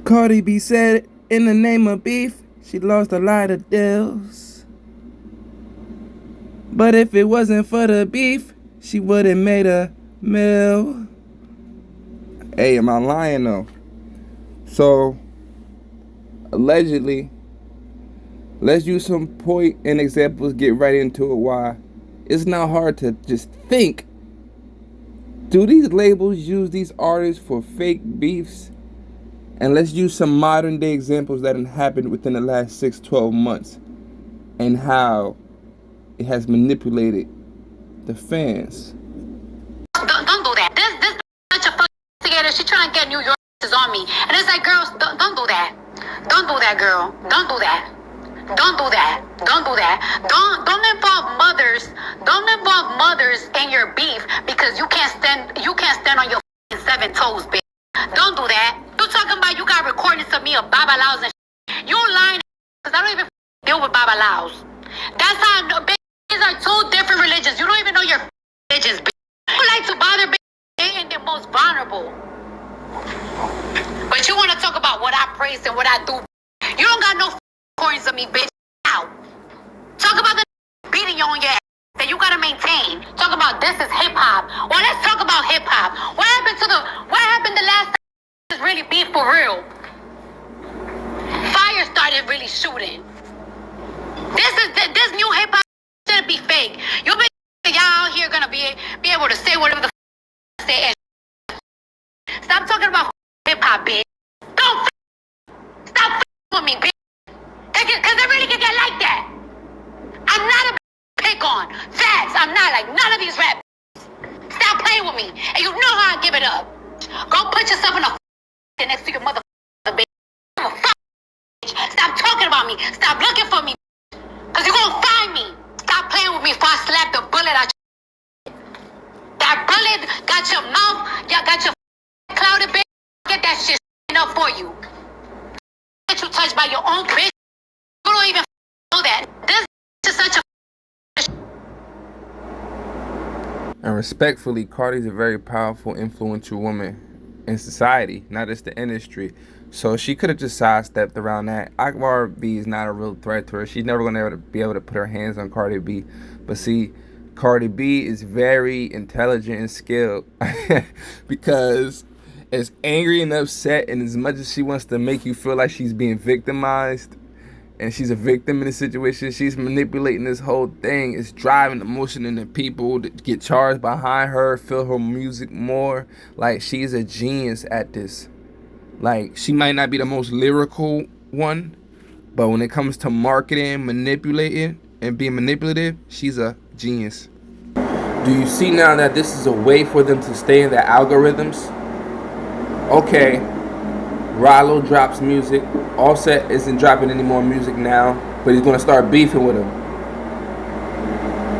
Cardi B said in the name of beef, she lost a lot of deals. But if it wasn't for the beef, she would've made a meal. Hey, am I lying though? So, allegedly, let's use some point and examples, get right into it. Why it's not hard to just think. Do these labels use these artists for fake beefs? And let's use some modern day examples that have happened within the last 6-12 months and how it has manipulated the fans. Don't do that. This such a fucking instigator. She trying to get New York on me. And it's like, girls, don't do that. Don't do that, girl. Don't do that. Don't do that. Don't do that. Don't involve mothers. Don't involve mothers in your beef because you can't stand on your 7 toes, bitch. Don't do that. You talking about you got recordings of me of babalaos and shit. You lying because I don't even deal with babalaos. That's how I know, bitch. These are 2 different religions. You don't even know your religions, bitch. You like to bother bitch. They ain't the most vulnerable. But you want to talk about what I praise and what I do. You don't got no recordings of me, bitch. Out. Talk about the beating you on your ass that you gotta maintain. Talk about this is hip hop. Well, let's talk about hip hop. What happened the last time is really beef for real? Fire started really shooting. This new hip hop shouldn't be fake. You bitch y'all out here gonna be able to say whatever the say and stop talking about hip hop, bitch. Don't stop with me, bitch. Cause it really can get like that. I'm not a pick on. Facts. I'm not like none of these rap. Stop playing with me. And you know how I give it up. Go put yourself in a next to your mother bitch. I'm a bitch. Stop talking about me. Stop looking for me. Cause you're gonna find me. Stop playing with me before I slap the bullet out your that bullet got your mouth, y'all got your clouded bitch. Get that shit up for you. Get you touched by your own bitch. You don't even know that. This is such a And respectfully, Cardi's a very powerful, influential woman in society, not just the industry. So she could have just sidestepped around that. Akbar B is not a real threat to her. She's never going to be able to put her hands on Cardi B. But see, Cardi B is very intelligent and skilled because as angry and upset and as much as she wants to make you feel like she's being victimized and she's a victim in the situation, she's manipulating this whole thing. It's driving emotion in the people to get charged behind her, feel her music more. Like, she's a genius at this. Like, she might not be the most lyrical one, but when it comes to marketing, manipulating, and being manipulative, she's a genius. Do you see now that this is a way for them to stay in their algorithms? Okay, Rollo drops music. Offset isn't dropping any more music now, but he's gonna start beefing with him.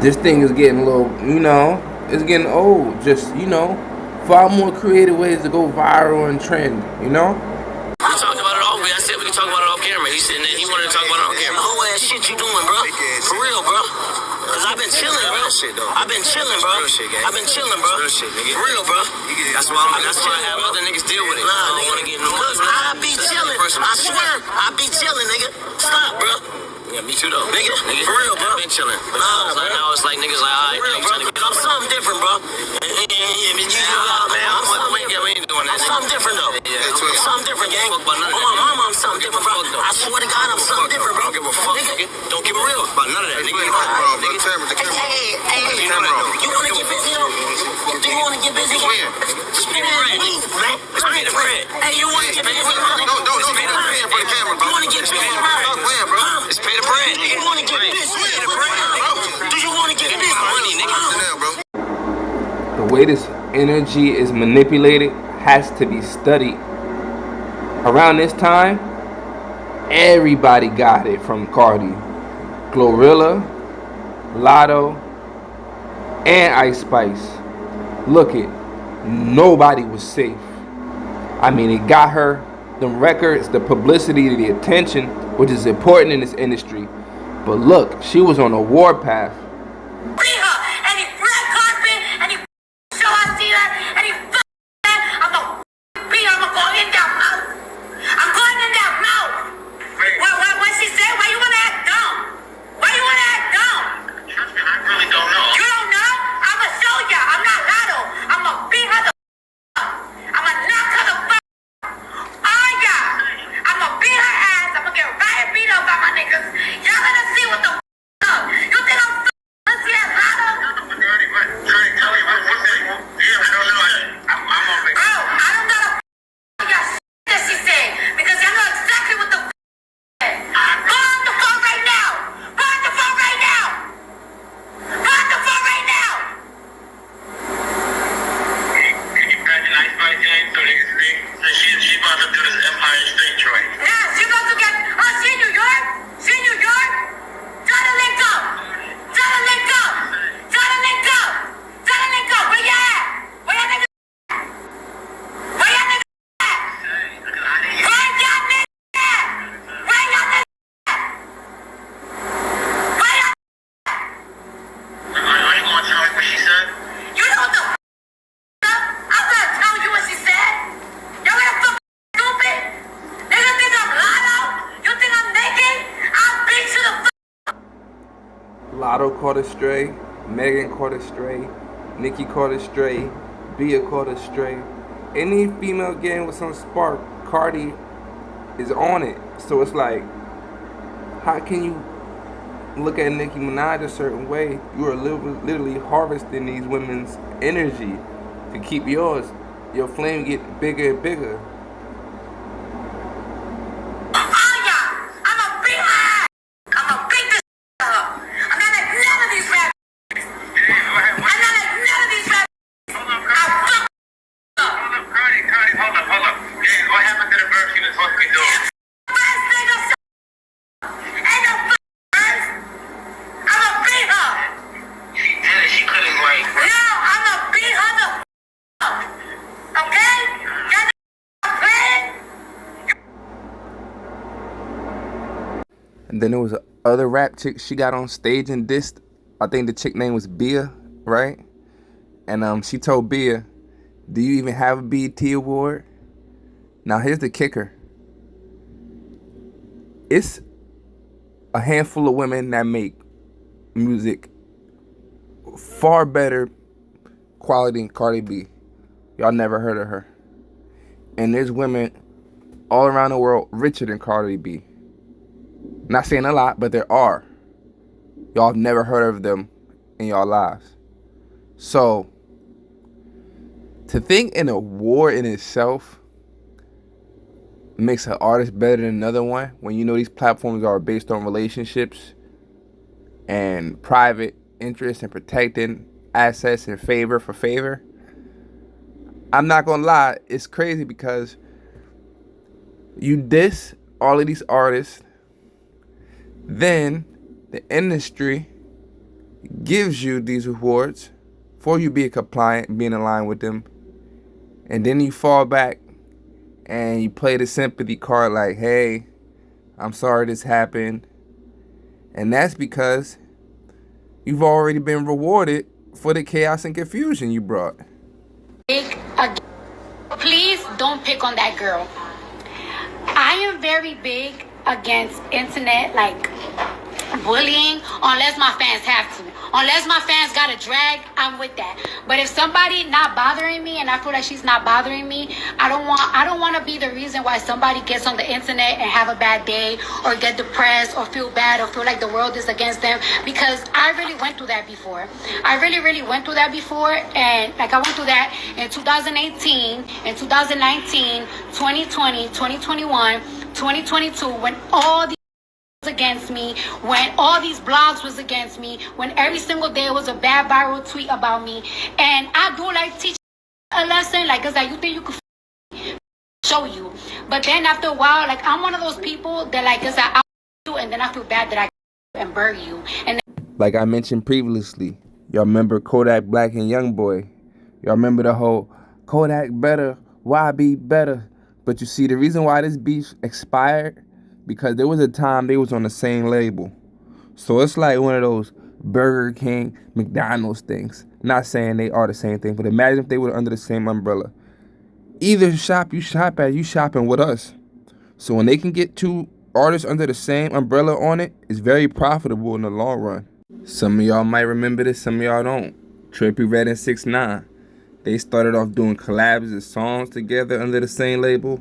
This thing is getting a little, it's getting old. Just, far more creative ways to go viral and trend, We talked about it off. I said we can talk about it off camera. He said he wanted to talk about it on camera. Whole ass shit you doing, bro? For real, bro. Cause I've been chilling, bro. I've been chilling, bro. I've been chilling, bro. For real, bro. That's why I have other niggas deal with it. Nah, I don't want to get no. Cause I be chilling. I swear, I be chilling, nigga. Stop, bro. Yeah, me too, though. Nigga, for real, bro. I've been chilling. Nah, like, now it's like niggas like, alright, I'm something different, bro. We ain't doing that. I'm something different, though. I'm something different, gang. On my mama, I'm something different, bro. I swear to God, I'm something different, bro. Don't give a fuck, nigga. Don't give a real about none of that, nigga. Hey, you wanna get busy, though? Do you wanna get busy? Spit it bread. Spit it bread. Hey, you wanna get busy? Don't spit it bread for the camera, bro. You wanna get busy? Stop playing, bro. It's pay the bread, nigga. You wanna get busy? Pay the bread, bro. Do you wanna get busy? Money, nigga. The way this energy is manipulated has to be studied. Around this time, everybody got it from Cardi. Glorilla, Latto, and Ice Spice. Look it, nobody was safe. I mean, it got her the records, the publicity, the attention, which is important in this industry. But look, she was on a warpath. I'm gonna go in that house. I'm going Latto caught a stray, Megan caught a stray, Nicki caught a stray, Bia caught a stray. Any female getting with some spark, Cardi is on it. So it's like, how can you look at Nicki Minaj a certain way? You are literally harvesting these women's energy to keep yours. Your flame get bigger and bigger. And then there was a other rap chick she got on stage and dissed. I think the chick name was Bia, right? And she told Bia, "Do you even have a BET award?" Now here's the kicker. It's a handful of women that make music far better quality than Cardi B. Y'all never heard of her. And there's women all around the world richer than Cardi B. Not saying a lot, but there are. Y'all have never heard of them in y'all lives. So, to think an award in itself makes an artist better than another one, when you know these platforms are based on relationships and private interest and protecting assets and favor for favor, I'm not gonna lie, it's crazy because you diss all of these artists, then the industry gives you these awards for you being compliant, being in line with them, and then you fall back and you play the sympathy card like, hey, I'm sorry this happened. And that's because you've already been rewarded for the chaos and confusion you brought. Please don't pick on that girl. I am very big against internet bullying unless my fans have to. Unless my fans got a drag, I'm with that. But if somebody not bothering me and I feel like she's not bothering me, I don't want to be the reason why somebody gets on the internet and have a bad day or get depressed or feel bad or feel like the world is against them, because I really went through that before. I really went through that before, and I went through that in 2018, in 2019, 2020, 2021, 2022, when all the against me, when all these blogs was against me, when every single day was a bad viral tweet about me. And I do like teach a lesson, it's like, you think you could show you, but then after a while, I'm one of those people that it's like, I'll do, and then I feel bad that I and bury you. And like I mentioned previously, y'all remember Kodak Black and Youngboy. Y'all remember the whole Kodak better, why be better? But you see, the reason why this beef expired, because there was a time they was on the same label. So it's like one of those Burger King, McDonald's things. Not saying they are the same thing, but imagine if they were under the same umbrella. Either shop you shop at, you shopping with us. So when they can get two artists under the same umbrella on it, it's very profitable in the long run. Some of y'all might remember this, some of y'all don't. Trippie Redd and 6ix9ine. They started off doing collabs and songs together under the same label.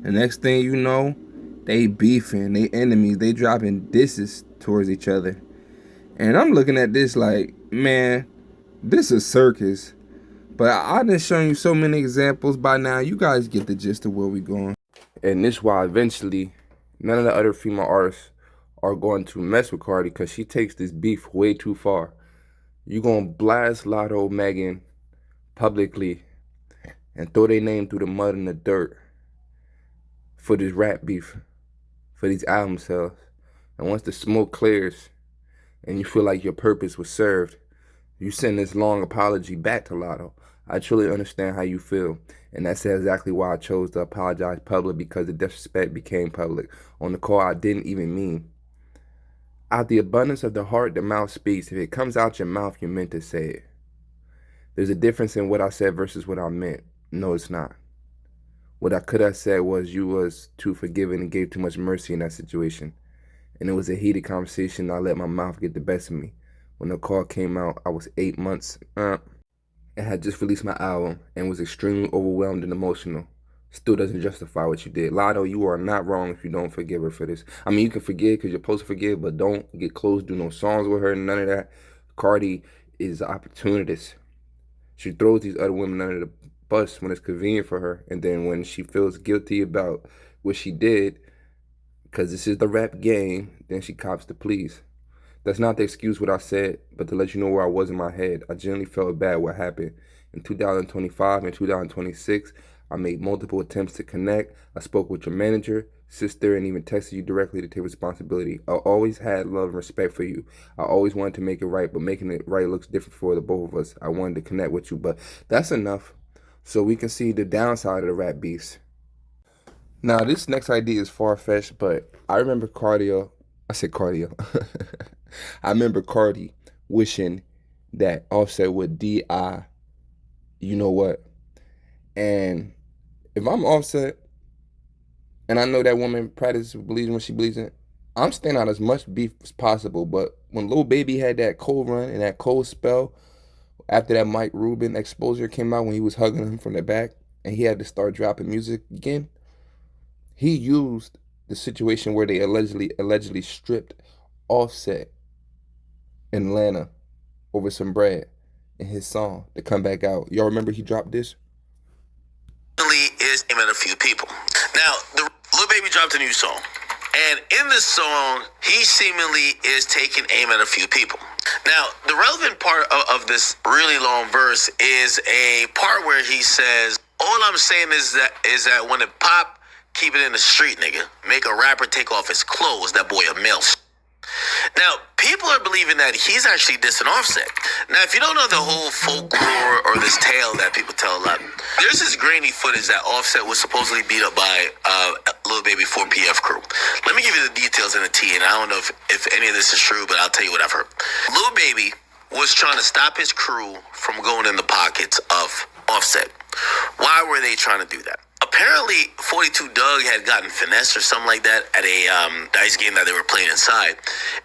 The next thing you know, they beefing, they enemies, they dropping disses towards each other. And I'm looking at this like, man, this is circus. But I've been showing you so many examples by now, you guys get the gist of where we going. And this why eventually, none of the other female artists are going to mess with Cardi, because she takes this beef way too far. You gonna blast Latto, Megan publicly and throw their name through the mud and the dirt for this rap beef, for these album sales. And once the smoke clears and you feel like your purpose was served, you send this long apology back to Latto. I truly understand how you feel, and that's exactly why I chose to apologize public, because the disrespect became public on the call I didn't even mean. Out the abundance of the heart, the mouth speaks. If it comes out your mouth, you meant to say it. There's a difference in what I said versus what I meant. No, it's not. What I could have said was you was too forgiving and gave too much mercy in that situation. And it was a heated conversation. I let my mouth get the best of me. When the call came out, I was 8 months and had just released my album and was extremely overwhelmed and emotional. Still doesn't justify what you did. Latto, you are not wrong if you don't forgive her for this. I mean, you can forgive because you're supposed to forgive, but don't get close, do no songs with her, none of that. Cardi is an opportunist. She throws these other women under the bus when it's convenient for her, and then when she feels guilty about what she did, because this is the rap game, then she cops the pleas. That's not to excuse what I said, but to let you know where I was in my head. I genuinely felt bad what happened. In 2025 and 2026, I made multiple attempts to connect. I spoke with your manager, sister, and even texted you directly to take responsibility. I always had love and respect for you. I always wanted to make it right, but making it right looks different for the both of us. I wanted to connect with you, but that's enough. So we can see the downside of the rap beast. Now, this next idea is far-fetched, but I remember cardio. I said cardio. I remember Cardi wishing that Offset would DI, you know what? And if I'm Offset, and I know that woman practices believes in what she believes in, I'm staying out as much beef as possible. But when Lil Baby had that cold run and that cold spell after that Mike Rubin exposure came out when he was hugging him from the back and he had to start dropping music again, he used the situation where they allegedly stripped Offset in Atlanta over some bread in his song to come back out. Y'all remember he dropped this? Is aiming at a few people. Now, the Lil Baby dropped a new song, and in this song, he seemingly is taking aim at a few people. Now, the relevant part of this really long verse is a part where he says, "All I'm saying is that when it pop, keep it in the street, nigga. Make a rapper take off his clothes. That boy a male." Now, people are believing that he's actually dissing Offset. Now, if you don't know the whole folklore or this tale that people tell a lot, there's this grainy footage that Offset was supposedly beat up by Lil Baby 4PF crew. Let me give you the details in the tea, and I don't know if any of this is true, but I'll tell you what I've heard. Lil Baby was trying to stop his crew from going in the pockets of Offset. Why were they trying to do that? Apparently, 42 Doug had gotten finessed or something like that at a dice game that they were playing inside.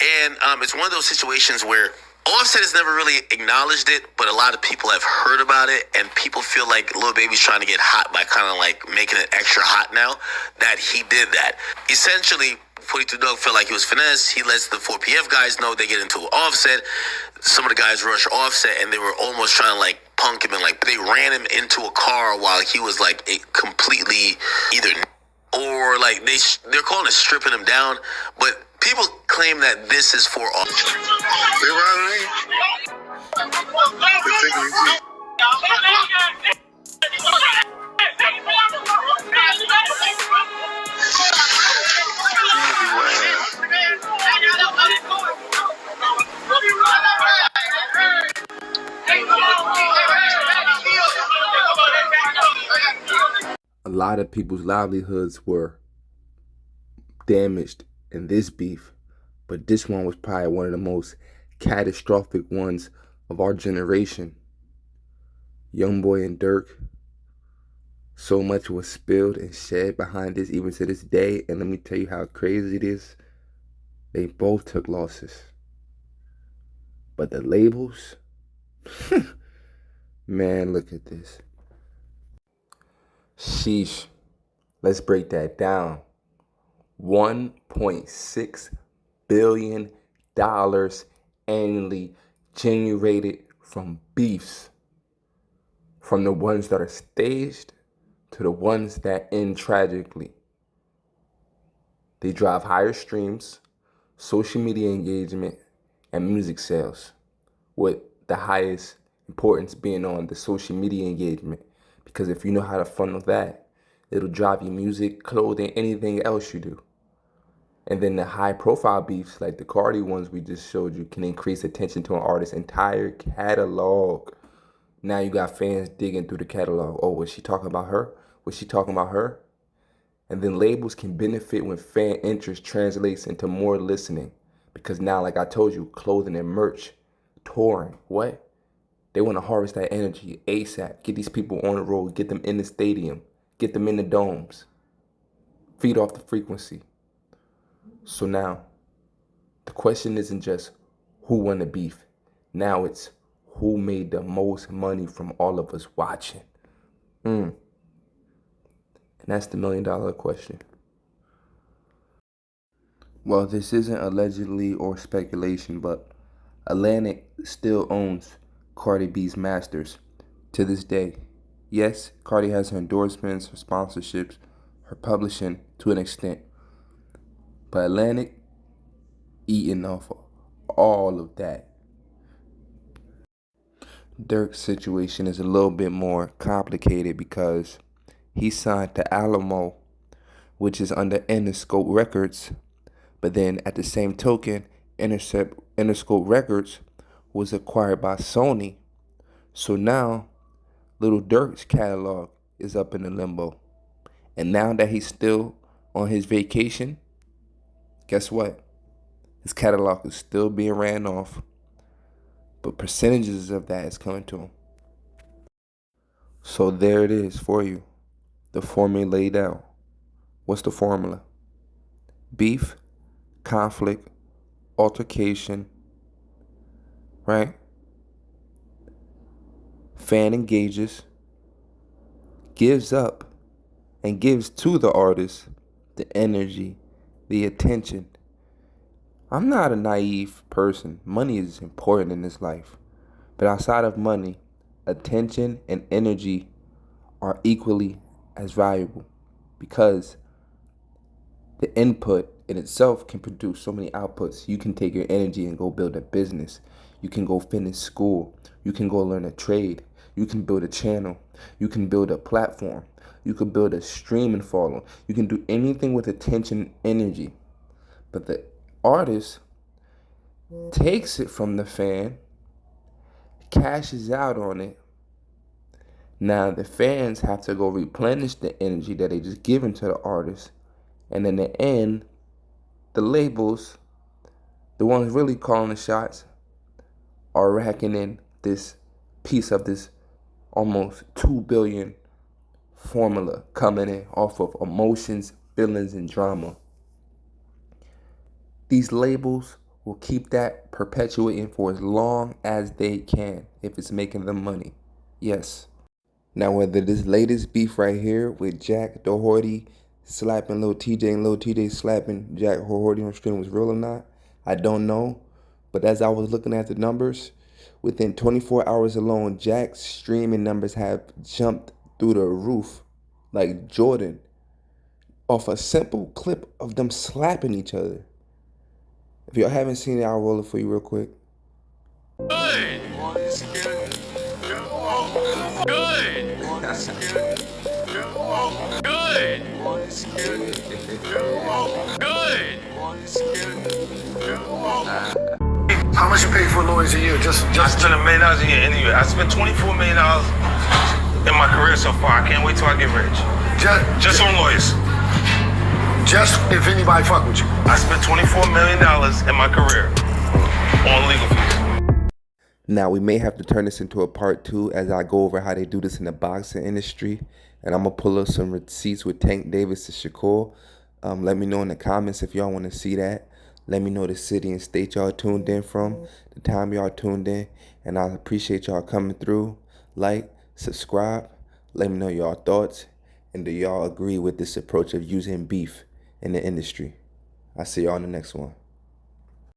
And it's one of those situations where Offset has never really acknowledged it, but a lot of people have heard about it, and people feel like Lil Baby's trying to get hot by kind of like making it extra hot now that he did that. Essentially, 42 Doug felt like he was finessed. He lets the 4PF guys know. They get into Offset. Some of the guys rush Offset, and they were almost trying to like punk him, and like they ran him into a car while he was like completely either or like they're calling it stripping him down, but people claim that this is for Offset. They riding in. They're taking it easy. A lot of people's livelihoods were damaged in this beef, but this one was probably one of the most catastrophic ones of our generation. Youngboy and Dirk, so much was spilled and shed behind this even to this day, and let me tell you how crazy it is. They both took losses. But the labels, man, look at this. Sheesh. Let's break that down. $1.6 billion annually generated from beefs. From the ones that are staged to the ones that end tragically. They drive higher streams, social media engagement, and music sales, with the highest importance being on the social media engagement. Because if you know how to funnel that, it'll drive your music, clothing, anything else you do. And then the high profile beefs, like the Cardi ones we just showed you, can increase attention to an artist's entire catalog. Now you got fans digging through the catalog. Oh, was she talking about her? Was she talking about her? And then labels can benefit when fan interest translates into more listening. Because now, like I told you, clothing and merch, touring, what? They want to harvest that energy ASAP. Get these people on the road, get them in the stadium, get them in the domes. Feed off the frequency. So now, the question isn't just who won the beef. Now it's who made the most money from all of us watching. And that's the $1,000,000 question. Well, this isn't allegedly or speculation, but Atlantic still owns Cardi B's masters to this day. Yes, Cardi has her endorsements, her sponsorships, her publishing to an extent. But Atlantic eating off of all of that. Dirk's situation is a little bit more complicated because he signed to Alamo, which is under Interscope Records, but then at the same token, Interscope Records was acquired by Sony. So now, Little Dirk's catalog is up in the limbo. And now that he's still on his vacation, guess what? His catalog is still being ran off, but percentages of that is coming to him. So there it is for you. The formula laid out. What's the formula? Beef, conflict, altercation, right? Fan engages, gives up, and gives to the artist the energy, the attention. I'm not a naive person. Money is important in this life. But outside of money, attention and energy are equally as valuable because the input in itself can produce so many outputs. You can take your energy and go build a business. You can go finish school. You can go learn a trade. You can build a channel. You can build a platform. You can build a streaming follow. You can do anything with attention and energy. But the artist takes it from the fan, cashes out on it. Now the fans have to go replenish the energy that they just given to the artist. And in the end, the labels, the ones really calling the shots, are racking in this piece of this almost 2 billion formula coming in off of emotions, feelings, and drama. These labels will keep that perpetuating for as long as they can if it's making them money. Yes. Now, whether this latest beef right here with Jack Doherty slapping Lil Tjay and Lil Tjay slapping Jack Doherty on stream was real or not, I don't know. But as I was looking at the numbers, within 24 hours alone, Jack's streaming numbers have jumped through the roof like Jordan off a simple clip of them slapping each other. If y'all haven't seen it, I'll roll it for you real quick. Good. Good. Good. How much you pay for lawyers a year? I spent $1 million a year anyway. I spent $24 million in my career so far. I can't wait till I get rich. Just on lawyers. Just if anybody fuck with you. I spent $24 million in my career on legal fees. Now, we may have to turn this into a part 2 as I go over how they do this in the boxing industry. And I'm going to pull up some receipts with Tank Davis and Shakur. Let me know in the comments if y'all want to see that. Let me know the city and state y'all tuned in from, the time y'all tuned in. And I appreciate y'all coming through. Like, subscribe. Let me know y'all thoughts. And do y'all agree with this approach of using beef in the industry? I'll see y'all in the next one.